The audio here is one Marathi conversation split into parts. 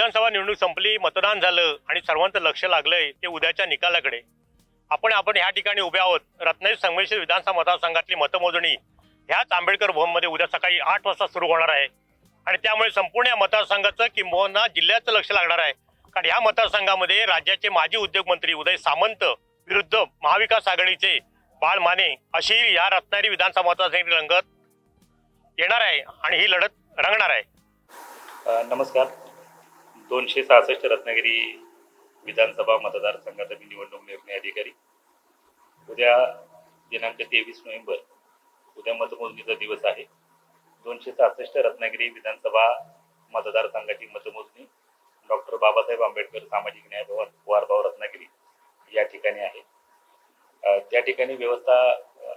विधानसभा निवडणूक संपली, मतदान झालं आणि सर्वांचं लक्ष लागलंय ते उद्याच्या निकालाकडे. आपण ह्या ठिकाणी उभे आहोत. रत्नागिरी संगमेश्वर विधानसभा मतदारसंघातली मतमोजणी ह्याच आंबेडकर भवनमध्ये उद्या सकाळी 8 वाजता सुरू होणार आहे आणि त्यामुळे संपूर्ण या मतदारसंघाचं किंबहुना जिल्ह्याचं लक्ष लागणार आहे. कारण ह्या मतदारसंघामध्ये राज्याचे माजी उद्योगमंत्री उदय सामंत विरुद्ध महाविकास आघाडीचे बाळ माने अशी या रत्नागिरी विधानसभा मतदारसंघाची रंगत येणार आहे आणि ही लढत रंगणार आहे. नमस्कार. 266 रत्नागिरी विधानसभा मतदारसंघाचा मी निवडणूक निर्णय अधिकारी. उद्या दिनांक 23 नोव्हेंबर उद्या मतमोजणीचा दिवस आहे. 266 रत्नागिरी विधानसभा मतदारसंघाची मतमोजणी डॉक्टर बाबासाहेब आंबेडकर सामाजिक न्याय भवन वारगाव रत्नागिरी या ठिकाणी आहे. त्या ठिकाणी व्यवस्था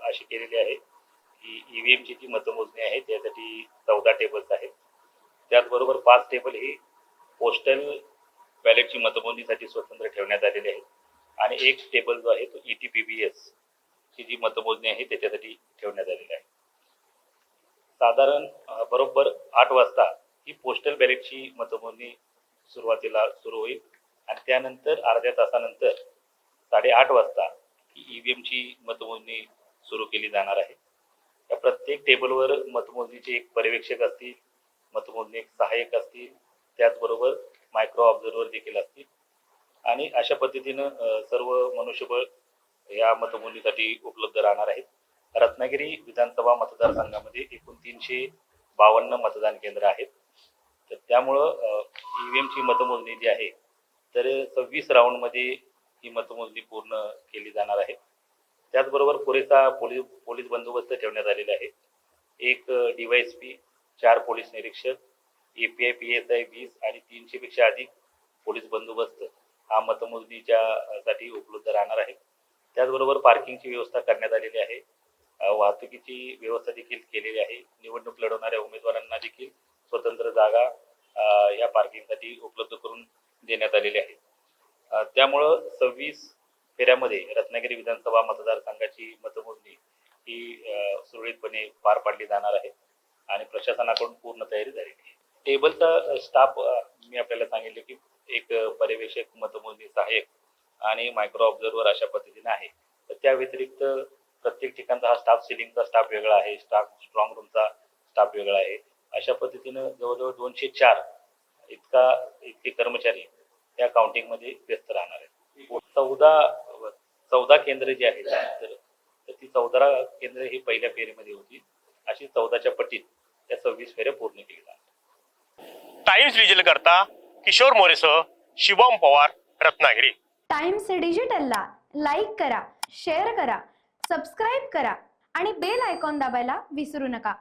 अशी केलेली आहे की ईव्हीएमची जी मतमोजणी आहे त्यासाठी 14 टेबल्स आहेत. त्याचबरोबर 5 टेबल ही पोस्टल बॅलेटची मतमोजणीसाठी स्वतंत्र ठेवण्यात आलेले आहेत आणि एक टेबल जो आहे तो ETPBS ची जी मतमोजणी आहे त्याच्यासाठी ठेवण्यात आलेली आहे. साधारण बरोबर 8 वाजता ही पोस्टल बॅलेटची मतमोजणी सुरुवातीला सुरू होईल आणि त्यानंतर अर्ध्या तासानंतर 8:30 वाजता ही EVMची मतमोजणी सुरू केली जाणार आहे. या प्रत्येक टेबलवर मतमोजणीचे एक पर्यवेक्षक असतील, मतमोजणी एक सहाय्यक असतील, त्याचबरोबर मायक्रो ऑब्झर्व्हर देखील असतील आणि अशा पद्धतीनं सर्व मनुष्यबळ या मतमोजणीसाठी उपलब्ध राहणार आहेत. रत्नागिरी विधानसभा मतदारसंघामध्ये एकूण 352 मतदान केंद्र आहेत. तर त्यामुळं EVMची मतमोजणी जी आहे तर 26 राऊंडमध्ये ही मतमोजणी पूर्ण केली जाणार आहे. त्याचबरोबर पुरेसा पोलीस बंदोबस्त ठेवण्यात आलेला आहे. एक DYSP, 4 पोलीस निरीक्षक, API PSI 20 आणि 300 पेक्षा अधिक पोलीस बंदोबस्त हा मतमोजणीच्या साठी उपलब्ध राहणार आहे. त्याचबरोबर पार्किंगची व्यवस्था करण्यात आलेली आहे. वाहतुकीची व्यवस्था देखील केलेली आहे. निवडणूक लढवणाऱ्या उमेदवारांना देखील स्वतंत्र जागा या पार्किंगसाठी उपलब्ध करून देण्यात आलेली आहे. त्यामुळं 26 फेऱ्यामध्ये रत्नागिरी विधानसभा मतदारसंघाची मतमोजणी ही सुरळीतपणे पार पाडली जाणार आहे आणि प्रशासनाकडून पूर्ण तयारी झालेली आहे. टेबलचा स्टाफ मी आपल्याला सांगितले की एक पर्यवेक्षक, मतमोजणी सहाय्यक आणि मायक्रो ऑब्झर्व्हर अशा पद्धतीने आहे. तर त्या व्यतिरिक्त प्रत्येक ठिकाणचा हा स्टाफ, सिलिंगचा स्टाफ वेगळा आहे, स्ट्रॉंग रूमचा स्टाफ वेगळा आहे. अशा पद्धतीनं जवळजवळ 204 इतके कर्मचारी त्या काउंटिंगमध्ये व्यस्त राहणार आहेत. 14 केंद्र जी आहेत तर ती 14 केंद्र ही पहिल्या फेरीमध्ये होती. अशी 14च्या पटीत त्या 26 फेऱ्या पूर्ण केली जाणार. टाइम्स डिजिटल करता किशोर मोरेसह शिवम पवार, रत्नागिरी. टाइम्स डिजिटलला लाईक करा, शेअर करा, सबस्क्राईब करा आणि बेल आयकॉन दाबायला विसरू नका.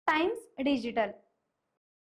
Times digital.